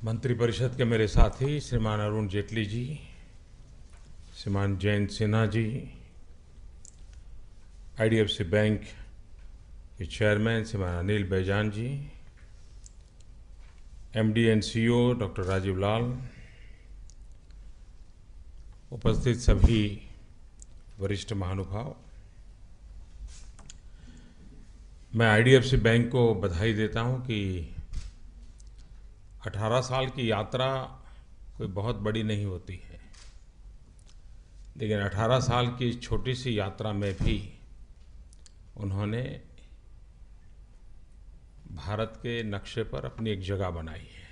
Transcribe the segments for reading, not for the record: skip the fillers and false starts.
मंत्रिपरिषद के मेरे साथी श्रीमान अरुण जेटली जी, श्रीमान जयंत सिन्हा जी, आईडीएफसी बैंक के चेयरमैन श्रीमान Anil Baijal ji, MD and CEO doctor Rajiv Lal, उपस्थित सभी वरिष्ठ महानुभाव, मैं आईडीएफसी बैंक को बधाई देता हूं कि 18 साल की यात्रा कोई बहुत बड़ी नहीं होती है, लेकिन 18 साल की छोटी सी यात्रा में भी उन्होंने भारत के नक्शे पर अपनी एक जगह बनाई है।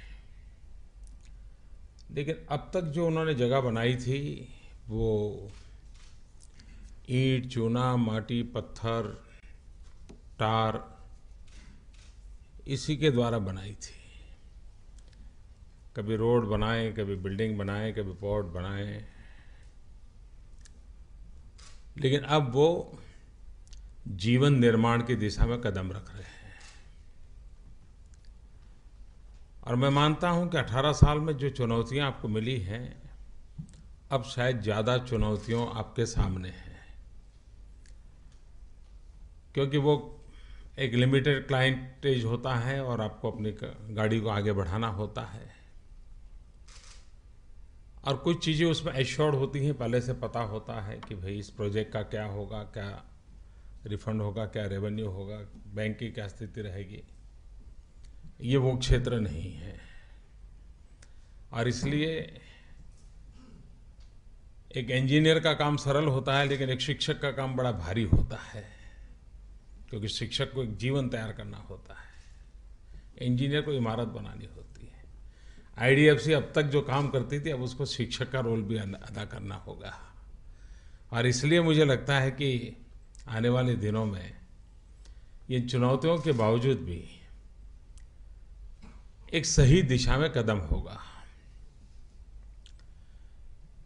लेकिन अब तक जो उन्होंने जगह बनाई थी वो ईंट, चूना, माटी, पत्थर, टार इसी के द्वारा बनाई थी। कभी रोड बनाए, कभी बिल्डिंग बनाए, कभी पोर्ट बनाए, लेकिन अब वो जीवन निर्माण की दिशा में कदम रख रहे हैं। और मैं मानता हूं कि 18 साल में जो चुनौतियां आपको मिली हैं, अब शायद ज़्यादा चुनौतियों आपके सामने हैं, क्योंकि वो एक लिमिटेड क्लाइंटेज होता है और आपको अपनी गाड़ी को आगे बढ़ाना होता है और कुछ चीज़ें उसमें एश्योर्ड होती हैं, पहले से पता होता है कि भाई इस प्रोजेक्ट का क्या होगा, क्या रिफंड होगा, क्या रेवेन्यू होगा, बैंक की क्या स्थिति रहेगी। ये वो क्षेत्र नहीं है और इसलिए एक इंजीनियर का काम सरल होता है, लेकिन एक शिक्षक का काम बड़ा भारी होता है, क्योंकि शिक्षक को एक जीवन तैयार करना होता है, इंजीनियर को इमारत बनानी होती है। आईडीएफसी अब तक जो काम करती थी, अब उसको शिक्षक का रोल भी अदा करना होगा। और इसलिए मुझे लगता है कि आने वाले दिनों में ये चुनौतियों के बावजूद भी एक सही दिशा में कदम होगा।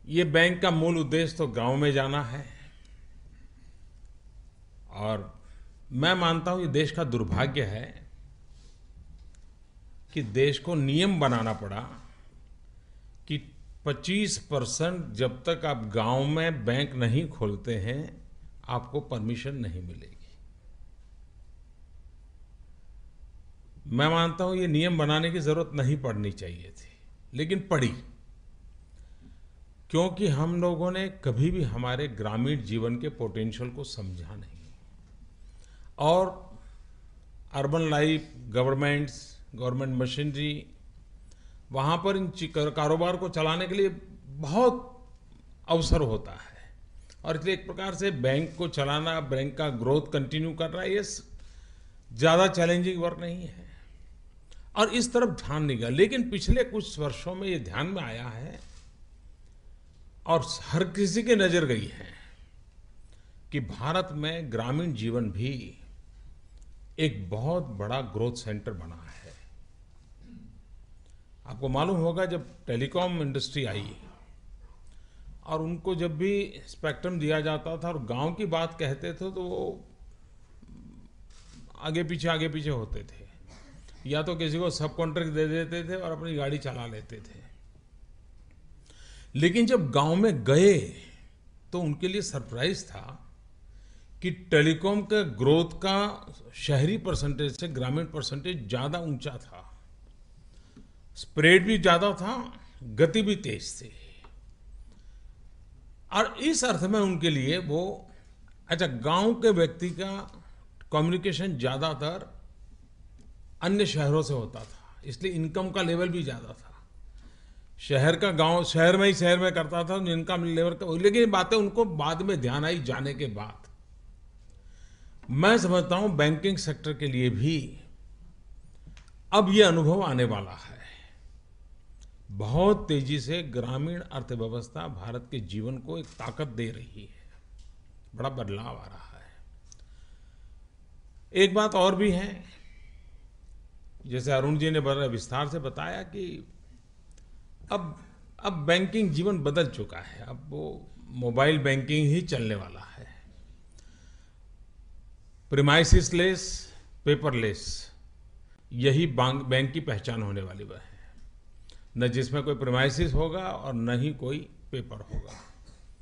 ये बैंक का मूल उद्देश्य तो गांव में जाना है और मैं मानता हूं ये देश का दुर्भाग्य है कि देश को नियम बनाना पड़ा कि 25% जब तक आप गांव में बैंक नहीं खोलते हैं आपको परमिशन नहीं मिलेगी। मैं मानता हूं ये नियम बनाने की जरूरत नहीं पड़नी चाहिए थी, लेकिन पड़ी, क्योंकि हम लोगों ने कभी भी हमारे ग्रामीण जीवन के पोटेंशियल को समझा नहीं और अर्बन लाइफ, गवर्नमेंट मशीनरी, वहाँ पर इन कारोबार को चलाने के लिए बहुत अवसर होता है और इसलिए एक प्रकार से बैंक को चलाना, बैंक का ग्रोथ कंटिन्यू करना, ये ज़्यादा चैलेंजिंग वर्क नहीं है और इस तरफ ध्यान नहीं गया। लेकिन पिछले कुछ वर्षों में ये ध्यान में आया है और हर किसी की नज़र गई है कि भारत में ग्रामीण जीवन भी एक बहुत बड़ा ग्रोथ सेंटर बना है। आपको मालूम होगा जब टेलीकॉम इंडस्ट्री आई और उनको जब भी स्पेक्ट्रम दिया जाता था और गांव की बात कहते थे तो वो आगे पीछे होते थे, या तो किसी को सब कॉन्ट्रैक्ट दे देते थे और अपनी गाड़ी चला लेते थे। लेकिन जब गांव में गए तो उनके लिए सरप्राइज था कि टेलीकॉम के ग्रोथ का शहरी परसेंटेज से ग्रामीण परसेंटेज ज़्यादा ऊंचा था, स्प्रेड भी ज़्यादा था, गति भी तेज थी। और इस अर्थ में उनके लिए वो गांव के व्यक्ति का कम्युनिकेशन ज़्यादातर अन्य शहरों से होता था, इसलिए इनकम का लेवल भी ज़्यादा था। शहर का गांव शहर में करता था, इनकम लेवल का। लेकिन ये बातें उनको बाद में ध्यान आई जाने के बाद। मैं समझता हूं बैंकिंग सेक्टर के लिए भी अब ये अनुभव आने वाला है। बहुत तेजी से ग्रामीण अर्थव्यवस्था भारत के जीवन को एक ताकत दे रही है, बड़ा बदलाव आ रहा है। एक बात और भी है, जैसे अरुण जी ने बड़ा विस्तार से बताया कि अब बैंकिंग जीवन बदल चुका है, अब वो मोबाइल बैंकिंग ही चलने वाला है। प्रीमाइसिस लेस, पेपरलेस, यही बैंक की पहचान होने वाली वह है। न जिसमें कोई प्रीमाइसिस होगा और न ही कोई पेपर होगा,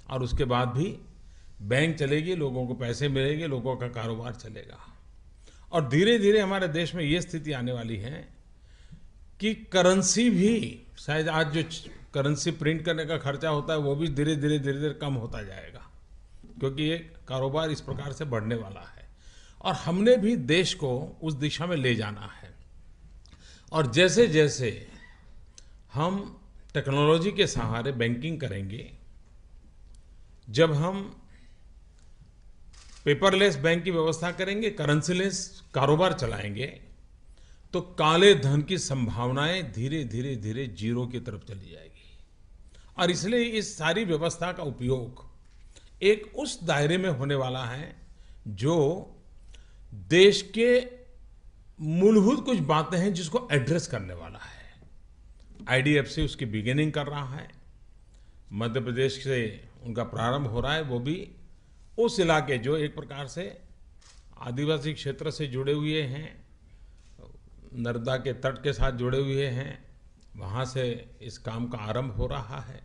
और उसके बाद भी बैंक चलेगी, लोगों को पैसे मिलेंगे, लोगों का कारोबार चलेगा। और धीरे धीरे हमारे देश में ये स्थिति आने वाली है कि करेंसी भी, शायद आज जो करेंसी प्रिंट करने का खर्चा होता है वो भी धीरे धीरे कम होता जाएगा, क्योंकि ये कारोबार इस प्रकार से बढ़ने वाला है। और हमने भी देश को उस दिशा में ले जाना है। और जैसे जैसे हम टेक्नोलॉजी के सहारे बैंकिंग करेंगे, जब हम पेपरलेस बैंक की व्यवस्था करेंगे, करेंसीलेस कारोबार चलाएंगे, तो काले धन की संभावनाएं धीरे धीरे जीरो की तरफ चली जाएगी। और इसलिए इस सारी व्यवस्था का उपयोग एक उस दायरे में होने वाला है जो देश के मूलभूत कुछ बातें हैं जिसको एड्रेस करने वाला है। आईडीएफसी उसकी बिगिनिंग कर रहा है, मध्य प्रदेश से उनका प्रारंभ हो रहा है, वो भी उस इलाके जो एक प्रकार से आदिवासी क्षेत्र से जुड़े हुए हैं, नर्मदा के तट के साथ जुड़े हुए हैं, वहाँ से इस काम का आरंभ हो रहा है।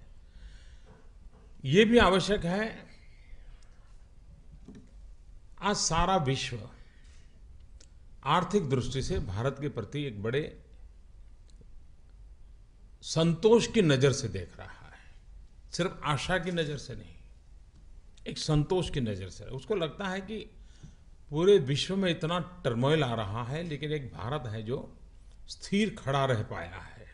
ये भी आवश्यक है, आज सारा विश्व आर्थिक दृष्टि से भारत के प्रति एक बड़े संतोष की नज़र से देख रहा है, सिर्फ आशा की नज़र से नहीं, एक संतोष की नज़र से। उसको लगता है कि पूरे विश्व में इतना टर्मोइल आ रहा है, लेकिन एक भारत है जो स्थिर खड़ा रह पाया है।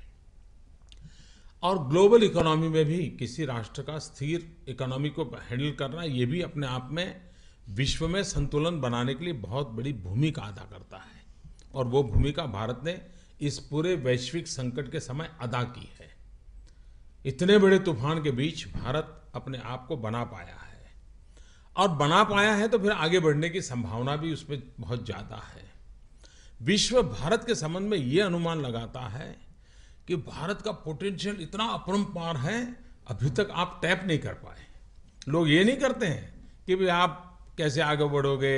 और ग्लोबल इकोनॉमी में भी किसी राष्ट्र का स्थिर इकोनॉमी को हैंडल करना, ये भी अपने आप में विश्व में संतुलन बनाने के लिए बहुत बड़ी भूमिका अदा करता है। और वो भूमिका भारत ने इस पूरे वैश्विक संकट के समय अदा की है। इतने बड़े तूफान के बीच भारत अपने आप को बना पाया है, और बना पाया है तो फिर आगे बढ़ने की संभावना भी उसमें बहुत ज़्यादा है। विश्व भारत के संबंध में ये अनुमान लगाता है कि भारत का पोटेंशियल इतना अपरंपार है, अभी तक आप टैप नहीं कर पाए। लोग ये नहीं करते हैं कि भाई आप कैसे आगे बढ़ोगे,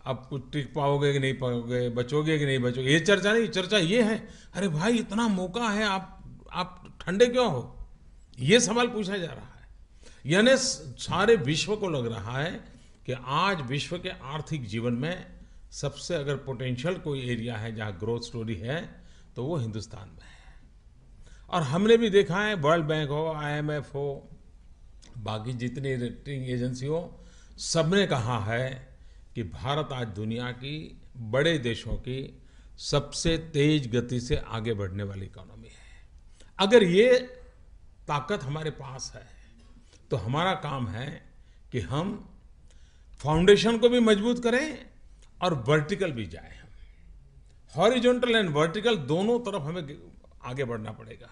आप कुछ टिक पाओगे कि नहीं पाओगे, बचोगे कि नहीं बचोगे, ये चर्चा नहीं। चर्चा ये है, अरे भाई इतना मौका है, आप ठंडे क्यों हो, ये सवाल पूछा जा रहा है। यानी सारे विश्व को लग रहा है कि आज विश्व के आर्थिक जीवन में सबसे अगर पोटेंशियल कोई एरिया है जहाँ ग्रोथ स्टोरी है तो वो हिंदुस्तान में है। और हमने भी देखा है, वर्ल्ड बैंक हो, IMF हो, बाकी जितनी रेटिंग एजेंसी हो, सबने कहा है कि भारत आज दुनिया की बड़े देशों की सबसे तेज गति से आगे बढ़ने वाली इकोनॉमी है। अगर ये ताकत हमारे पास है तो हमारा काम है कि हम फाउंडेशन को भी मजबूत करें और वर्टिकल भी जाएं। हम हॉरिजॉन्टल एंड वर्टिकल दोनों तरफ हमें आगे बढ़ना पड़ेगा।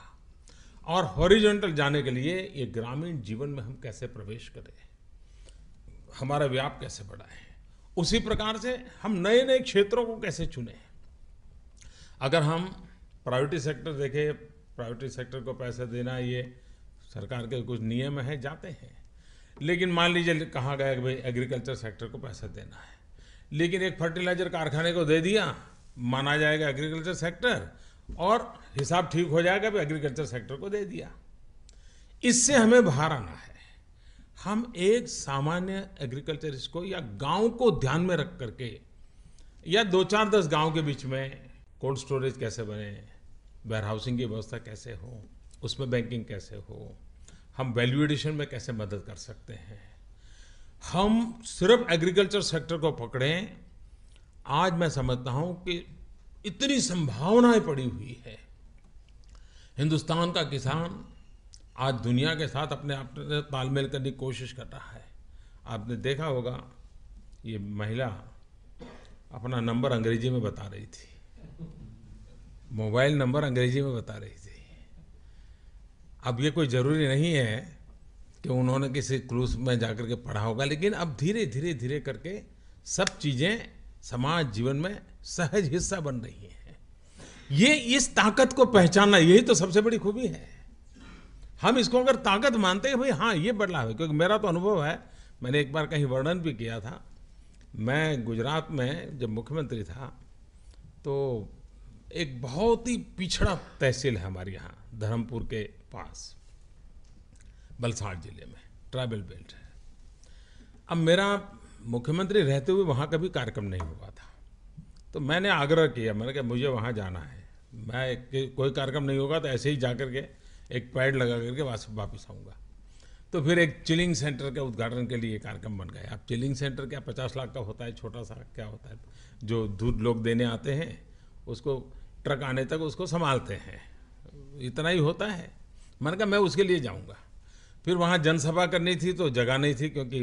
और हॉरिजॉन्टल जाने के लिए ये ग्रामीण जीवन में हम कैसे प्रवेश करें, हमारा व्याप कैसे बढ़ाएं, उसी प्रकार से हम नए नए क्षेत्रों को कैसे चुनें। अगर हम प्राइवेट सेक्टर देखें, प्राइवेट सेक्टर को पैसा देना ये सरकार के कुछ नियम है, जाते हैं। लेकिन मान लीजिए कहा गया कि भाई एग्रीकल्चर सेक्टर को पैसा देना है, लेकिन एक फर्टिलाइजर कारखाने को दे दिया, माना जाएगा एग्रीकल्चर सेक्टर, और हिसाब ठीक हो जाएगा भी एग्रीकल्चर सेक्टर को दे दिया। इससे हमें बाहर आना है। हम एक सामान्य एग्रीकल्चरिस्ट को या गांव को ध्यान में रख करके, या 2-4-10 गांव के बीच में कोल्ड स्टोरेज कैसे बने, वेयर हाउसिंग की व्यवस्था कैसे हो, उसमें बैंकिंग कैसे हो, हम वैल्यू एडिशन में कैसे मदद कर सकते हैं। हम सिर्फ एग्रीकल्चर सेक्टर को पकड़ें, आज मैं समझता हूं कि इतनी संभावनाएं पड़ी हुई है। हिंदुस्तान का किसान आज दुनिया के साथ अपने आप में तालमेल करने की कोशिश कर रहा है। आपने देखा होगा, ये महिला अपना नंबर अंग्रेजी में बता रही थी, मोबाइल नंबर अंग्रेजी में बता रही थी। अब ये कोई ज़रूरी नहीं है कि उन्होंने किसी क्रूज में जाकर के पढ़ा होगा, लेकिन अब धीरे धीरे करके सब चीज़ें समाज जीवन में सहज हिस्सा बन रही हैं। ये इस ताकत को पहचानना, यही तो सबसे बड़ी खूबी है। हम इसको अगर ताकत मानते हैं, भाई हाँ ये बदलाव है, क्योंकि मेरा तो अनुभव है, मैंने एक बार कहीं वर्णन भी किया था। मैं गुजरात में जब मुख्यमंत्री था तो एक बहुत ही पिछड़ा तहसील है हमारे यहाँ धर्मपुर के पास, वलसाड़ जिले में, ट्राइबल बेल्ट है। अब मेरा मुख्यमंत्री रहते हुए वहाँ कभी कार्यक्रम नहीं हुआ था, तो मैंने आग्रह किया, मैंने कहा मुझे वहाँ जाना है, कोई कार्यक्रम नहीं होगा तो ऐसे ही जा करके एक पैड लगा करके वापस आऊँगा। तो फिर एक चिलिंग सेंटर के उद्घाटन के लिए कार्यक्रम बन गया। अब चिलिंग सेंटर क्या 50 लाख का होता है, छोटा सा क्या होता है, जो दूध लोग देने आते हैं उसको ट्रक आने तक उसको संभालते हैं, इतना ही होता है। मैंने कहा मैं उसके लिए जाऊंगा। फिर वहाँ जनसभा करनी थी तो जगह नहीं थी, क्योंकि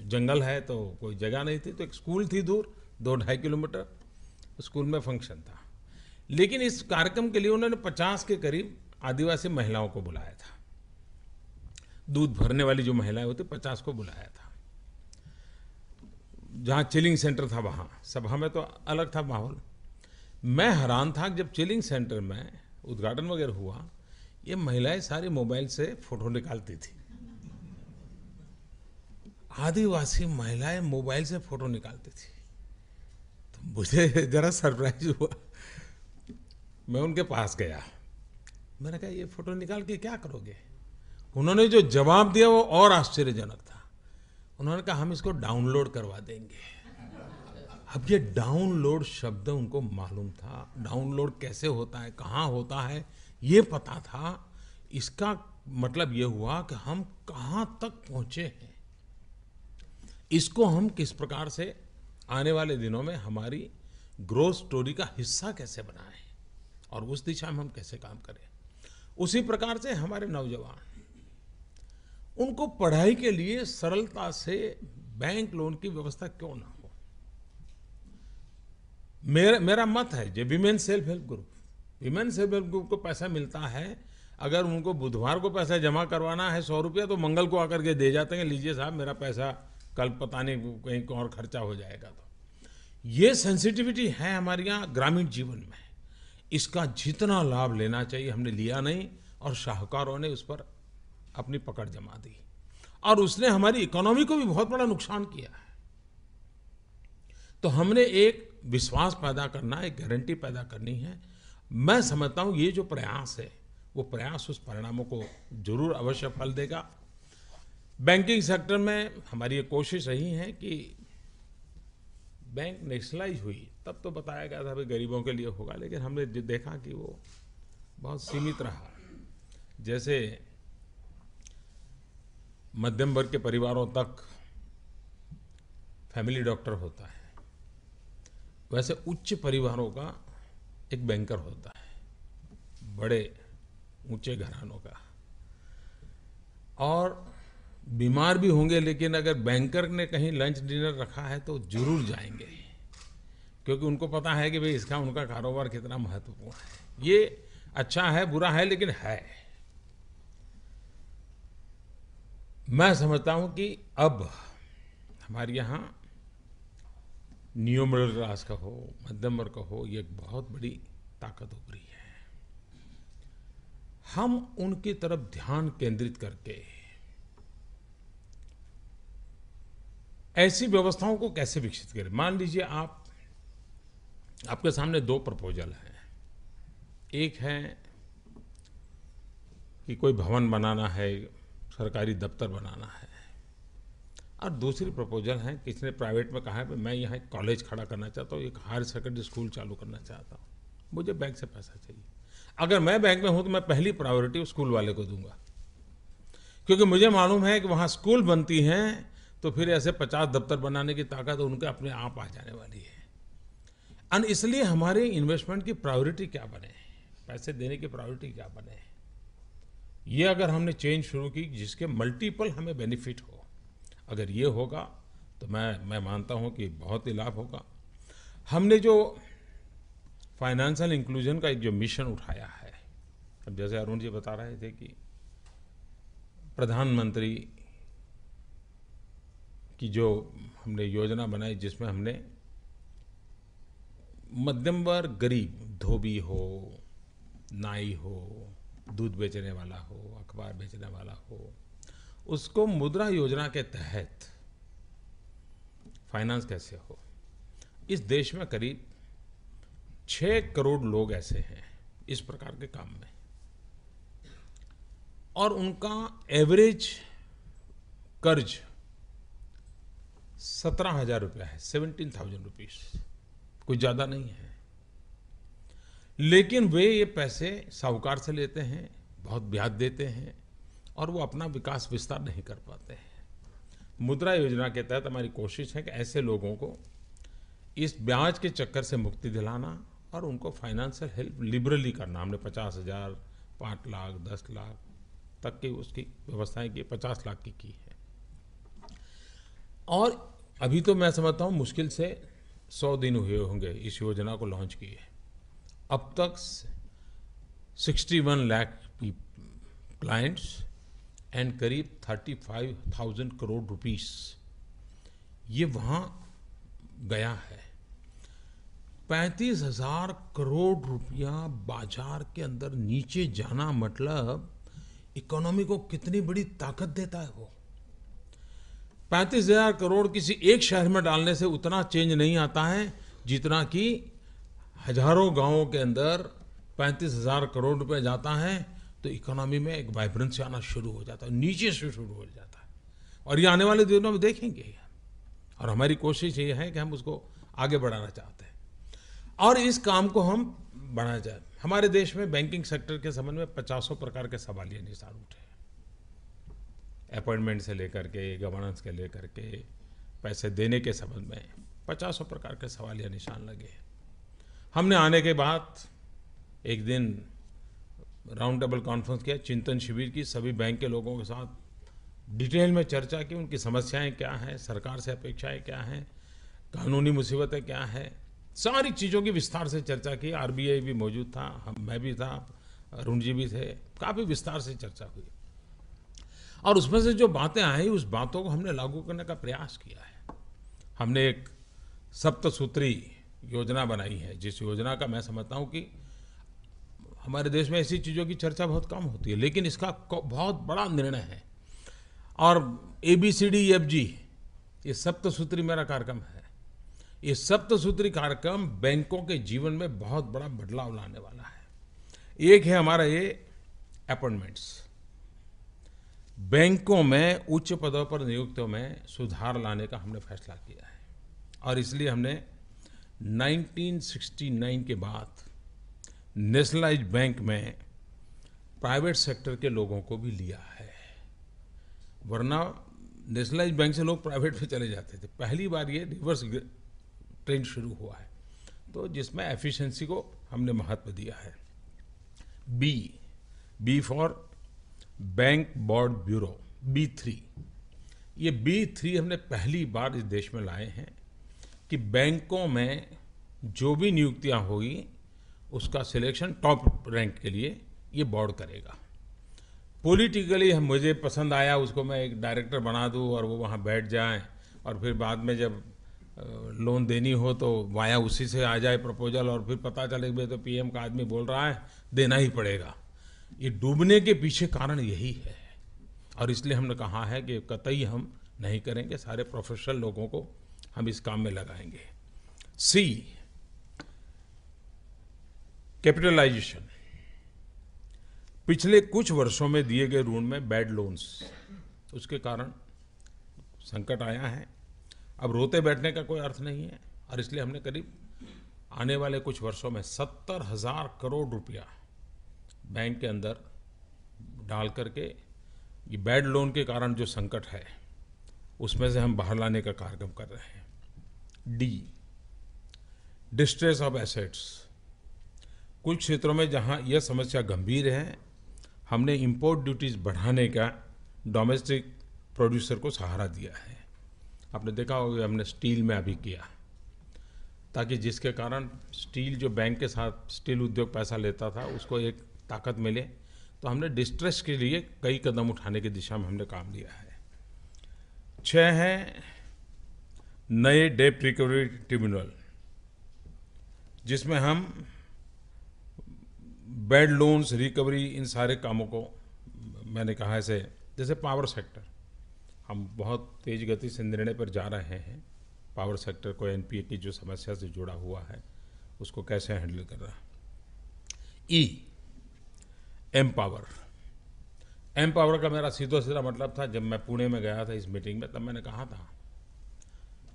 जंगल है तो कोई जगह नहीं थी। तो एक स्कूल थी दूर 2-2.5 किलोमीटर, स्कूल में फंक्शन था। लेकिन इस कार्यक्रम के लिए उन्होंने 50 के करीब आदिवासी महिलाओं को बुलाया था, दूध भरने वाली जो महिलाएं होती 50 को बुलाया था। जहाँ चिलिंग सेंटर था वहाँ सभा में तो अलग था माहौल। मैं हैरान था जब चिलिंग सेंटर में उद्घाटन वगैरह हुआ, ये महिलाएं सारी मोबाइल से फोटो निकालती थी। आदिवासी महिलाएं मोबाइल से फोटो निकालती थी, तो मुझे जरा सरप्राइज हुआ। मैं उनके पास गया, मैंने कहा ये फोटो निकाल के क्या करोगे? उन्होंने जो जवाब दिया वो और आश्चर्यजनक था। उन्होंने कहा हम इसको डाउनलोड करवा देंगे। अब ये डाउनलोड शब्द उनको मालूम था, डाउनलोड कैसे होता है, कहाँ होता है, ये पता था। इसका मतलब ये हुआ कि हम कहाँ तक पहुँचे हैं, इसको हम किस प्रकार से आने वाले दिनों में हमारी ग्रोथ स्टोरी का हिस्सा कैसे बनाएं और उस दिशा में हम कैसे काम करें। उसी प्रकार से हमारे नौजवान, उनको पढ़ाई के लिए सरलता से बैंक लोन की व्यवस्था क्यों ना हो। मेरा मत है जो विमेन सेल्फ हेल्प ग्रुप को पैसा मिलता है, अगर उनको बुधवार को पैसा जमा करवाना है 100 रुपया, तो मंगल को आकर के दे जाते हैं, लीजिए साहब मेरा पैसा, कल पता नहीं कहीं और खर्चा हो जाएगा। तो ये सेंसिटिविटी है हमारे यहाँ ग्रामीण जीवन में, इसका जितना लाभ लेना चाहिए हमने लिया नहीं, और शाहूकारों ने उस पर अपनी पकड़ जमा दी, और उसने हमारी इकोनॉमी को भी बहुत बड़ा नुकसान किया है। तो हमने एक विश्वास पैदा करना, एक गारंटी पैदा करनी है। मैं समझता हूं ये जो प्रयास है वो प्रयास उस परिणामों को जरूर अवश्य फल देगा। बैंकिंग सेक्टर में हमारी ये कोशिश रही है कि बैंक नेशनलाइज हुई तब तो बताया गया था भाई गरीबों के लिए होगा, लेकिन हमने देखा कि वो बहुत सीमित रहा। जैसे मध्यम वर्ग के परिवारों तक फैमिली डॉक्टर होता है, वैसे उच्च परिवारों का एक बैंकर होता है, बड़े ऊंचे घरानों का। और बीमार भी होंगे, लेकिन अगर बैंकर ने कहीं लंच डिनर रखा है तो जरूर जाएंगे, क्योंकि उनको पता है कि भाई इसका उनका कारोबार कितना महत्वपूर्ण है। ये अच्छा है, बुरा है, लेकिन है। मैं समझता हूं कि अब हमारे यहाँ न्यू मिडिल क्लास का हो, मध्यम वर्ग का हो, ये एक बहुत बड़ी ताकत उभरी है। हम उनकी तरफ ध्यान केंद्रित करके ऐसी व्यवस्थाओं को कैसे विकसित करें। मान लीजिए आपके सामने 2 प्रपोजल हैं। एक है कि कोई भवन बनाना है, सरकारी दफ्तर बनाना है, और दूसरी प्रपोजल है किसी ने प्राइवेट में कहा है मैं यहाँ एक कॉलेज खड़ा करना चाहता हूँ, एक हायर सेकेंडरी स्कूल चालू करना चाहता हूँ, मुझे बैंक से पैसा चाहिए। अगर मैं बैंक में हूँ तो मैं पहली प्रायोरिटी स्कूल वाले को दूंगा, क्योंकि मुझे मालूम है कि वहाँ स्कूल बनती हैं तो फिर ऐसे 50 दफ्तर बनाने की ताकत उनके अपने आप आ जाने वाली है। और इसलिए हमारे इन्वेस्टमेंट की प्रायोरिटी क्या बने, पैसे देने की प्रायोरिटी क्या बने, ये अगर हमने चेंज शुरू की जिसके मल्टीपल हमें बेनिफिट हो, अगर ये होगा तो मैं मानता हूँ कि बहुत ही लाभ होगा। हमने जो फाइनेंशियल इंक्लूजन का एक जो मिशन उठाया है, अब जैसे अरुण जी बता रहे थे कि प्रधानमंत्री की जो हमने योजना बनाई जिसमें हमने मध्यम वर्ग गरीब, धोबी हो, नाई हो, दूध बेचने वाला हो, अखबार बेचने वाला हो, उसको मुद्रा योजना के तहत फाइनेंस कैसे हो। इस देश में करीब 6 करोड़ लोग ऐसे हैं इस प्रकार के काम में, और उनका एवरेज कर्ज 17,000 रुपया है, 17,000 रुपीज, कुछ ज़्यादा नहीं है। लेकिन वे ये पैसे साहूकार से लेते हैं, बहुत ब्याज देते हैं, और वो अपना विकास विस्तार नहीं कर पाते हैं। मुद्रा योजना के तहत हमारी कोशिश है कि ऐसे लोगों को इस ब्याज के चक्कर से मुक्ति दिलाना और उनको फाइनेंशियल हेल्प लिबरली करना। हमने 50,000, 5 लाख, 10 लाख तक की उसकी व्यवस्थाएं की, 50 लाख की है। और अभी तो मैं समझता हूँ मुश्किल से 100 दिन हुए होंगे इस योजना को लॉन्च किए। अब तक 61 लाख क्लाइंट्स एंड करीब 35,000 करोड़ रुपीस ये वहाँ गया है। 35,000 करोड़ रुपया बाजार के अंदर नीचे जाना मतलब इकोनॉमी को कितनी बड़ी ताकत देता है। वो 35,000 करोड़ किसी एक शहर में डालने से उतना चेंज नहीं आता है जितना कि हजारों गांवों के अंदर 35,000 करोड़ रुपए जाता है तो इकोनॉमी में एक वाइब्रेंसी आना शुरू हो जाता है, नीचे से शुरू हो जाता है। और ये आने वाले दिनों में देखेंगे, और हमारी कोशिश ये है कि हम उसको आगे बढ़ाना चाहते हैं और इस काम को हम बढ़ाना चाहते हैं। हमारे देश में बैंकिंग सेक्टर के संबंध में 50 प्रकार के सवालिया निशान उठे, अपॉइंटमेंट से लेकर के गवर्नेंस के लेकर के पैसे देने के संबंध में 50 प्रकार के सवालिया निशान लगे। हमने आने के बाद एक दिन राउंड टेबल कॉन्फ्रेंस किया, चिंतन शिविर की, सभी बैंक के लोगों के साथ डिटेल में चर्चा की, उनकी समस्याएं क्या हैं, सरकार से अपेक्षाएं क्या हैं, कानूनी मुसीबतें क्या हैं, सारी चीज़ों की विस्तार से चर्चा की। आरबीआई भी मौजूद था, मैं भी था, अरुण जी भी थे, काफ़ी विस्तार से चर्चा हुई और उसमें से जो बातें आई उस बातों को हमने लागू करने का प्रयास किया है। हमने एक सप्तसूत्री योजना बनाई है, जिस योजना का मैं समझता हूँ कि हमारे देश में ऐसी चीज़ों की चर्चा बहुत कम होती है, लेकिन इसका बहुत बड़ा निर्णय है। और ABCDEFG ये सप्तसूत्री मेरा कार्यक्रम है। ये सप्तसूत्री कार्यक्रम बैंकों के जीवन में बहुत बड़ा बदलाव लाने वाला है। एक है हमारा ये अपॉइंटमेंट्स, बैंकों में उच्च पदों पर नियुक्तियों में सुधार लाने का हमने फैसला किया है और इसलिए हमने 1969 के बाद नेशनलाइज्ड बैंक में प्राइवेट सेक्टर के लोगों को भी लिया है, वरना नेशनलाइज्ड बैंक से लोग प्राइवेट में चले जाते थे। पहली बार ये रिवर्स ट्रेंड शुरू हुआ है, तो जिसमें एफिशिएंसी को हमने महत्व दिया है। B for bank board bureau, B3। ये B3 हमने पहली बार इस देश में लाए हैं कि बैंकों में जो भी नियुक्तियां होगी उसका सिलेक्शन टॉप रैंक के लिए ये बोर्ड करेगा। पॉलिटिकली मुझे पसंद आया उसको मैं एक डायरेक्टर बना दूं और वो वहाँ बैठ जाए और फिर बाद में जब लोन देनी हो तो वाया उसी से आ जाए प्रपोजल और फिर पता चले कि तो PM का आदमी बोल रहा है देना ही पड़ेगा। ये डूबने के पीछे कारण यही है और इसलिए हमने कहा है कि कतई हम नहीं करेंगे, सारे प्रोफेशनल लोगों को हम इस काम में लगाएंगे। C, capitalization. पिछले कुछ वर्षों में दिए गए ऋण में बैड लोन्स, उसके कारण संकट आया है। अब रोते बैठने का कोई अर्थ नहीं है और इसलिए हमने करीब आने वाले कुछ वर्षों में 70,000 करोड़ रुपया बैंक के अंदर डाल करके ये बैड लोन के कारण जो संकट है उसमें से हम बाहर लाने का कार्यक्रम कर रहे हैं। D, distress of assets. कुछ क्षेत्रों में जहां यह समस्या गंभीर है हमने इंपोर्ट ड्यूटीज बढ़ाने का डोमेस्टिक प्रोड्यूसर को सहारा दिया है। आपने देखा होगा हमने स्टील में अभी किया, ताकि जिसके कारण स्टील जो बैंक के साथ स्टील उद्योग पैसा लेता था उसको एक ताकत मिले, तो हमने डिस्ट्रेस के लिए कई कदम उठाने की दिशा में हमने काम लिया है। 6 है नए डेट रिकवरी ट्रिब्यूनल, जिसमें हम बैड लोन्स रिकवरी इन सारे कामों को मैंने कहा ऐसे, जैसे पावर सेक्टर हम बहुत तेज गति से निर्णय पर जा रहे हैं। पावर सेक्टर को NPA की जो समस्या से जुड़ा हुआ है उसको कैसे हैंडल कर रहा है। ई, एम्पावर। एम्पावर का मेरा सीधा सीधा मतलब था, जब मैं पुणे में गया था इस मीटिंग में, तब मैंने कहा था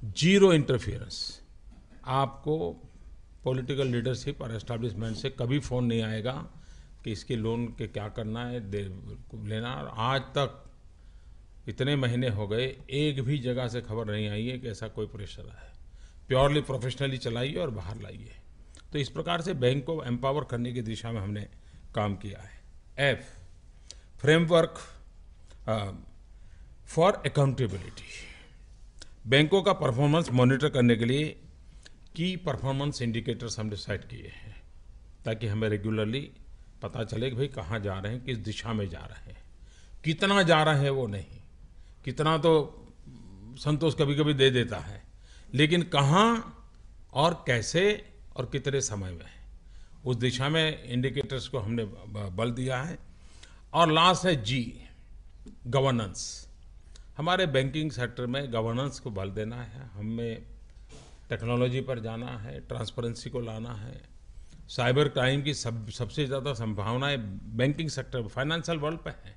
जीरो इंटरफियरेंस। आपको पॉलिटिकल लीडरशिप और एस्टैब्लिशमेंट से कभी फ़ोन नहीं आएगा कि इसके लोन के क्या करना है, लेना। और आज तक इतने महीने हो गए, एक भी जगह से खबर नहीं आई है कि ऐसा कोई प्रेशर है। प्योरली प्रोफेशनली चलाइए और बाहर लाइए। तो इस प्रकार से बैंक को एम्पावर करने की दिशा में हमने काम किया है। F, framework for accountability. बैंकों का परफॉर्मेंस मॉनिटर करने के लिए की परफॉर्मेंस इंडिकेटर्स हमने सेट किए हैं, ताकि हमें रेगुलरली पता चले कि भाई कहाँ जा रहे हैं, किस दिशा में जा रहे हैं। कितना जा रहे हैं वो नहीं, कितना तो संतोष कभी कभी दे देता है, लेकिन कहाँ और कैसे और कितने समय में, उस दिशा में इंडिकेटर्स को हमने बल दिया है। और लास्ट है जी, गवर्नेंस। हमारे बैंकिंग सेक्टर में गवर्नेंस को बल देना है। हमें टेक्नोलॉजी पर जाना है, ट्रांसपेरेंसी को लाना है। साइबर क्राइम की सबसे ज़्यादा संभावनाएं बैंकिंग सेक्टर, फाइनेंशियल वर्ल्ड पे है,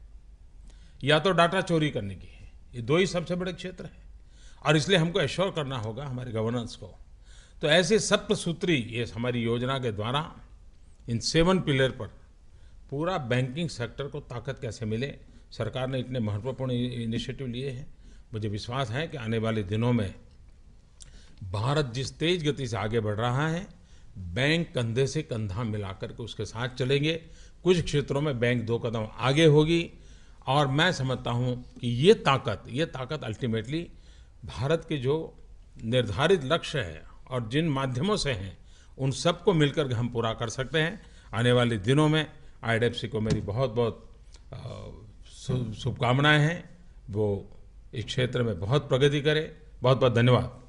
या तो डाटा चोरी करने की है। ये दो ही सबसे बड़े क्षेत्र हैं, और इसलिए हमको एश्योर करना होगा हमारे गवर्नेंस को। तो ऐसे सप्तसूत्री, ये हमारी योजना के द्वारा इन 7 पिलर पर पूरा बैंकिंग सेक्टर को ताकत कैसे मिले, सरकार ने इतने महत्वपूर्ण इनिशिएटिव लिए हैं। मुझे विश्वास है कि आने वाले दिनों में भारत जिस तेज गति से आगे बढ़ रहा है, बैंक कंधे से कंधा मिलाकर के उसके साथ चलेंगे। कुछ क्षेत्रों में बैंक 2 कदम आगे होगी, और मैं समझता हूं कि ये ताकत अल्टीमेटली भारत के जो निर्धारित लक्ष्य है और जिन माध्यमों से हैं, उन सबको मिलकर हम पूरा कर सकते हैं। आने वाले दिनों में IDFC को मेरी बहुत बहुत शुभकामनाएं हैं। वो इस क्षेत्र में बहुत प्रगति करे। बहुत बहुत धन्यवाद।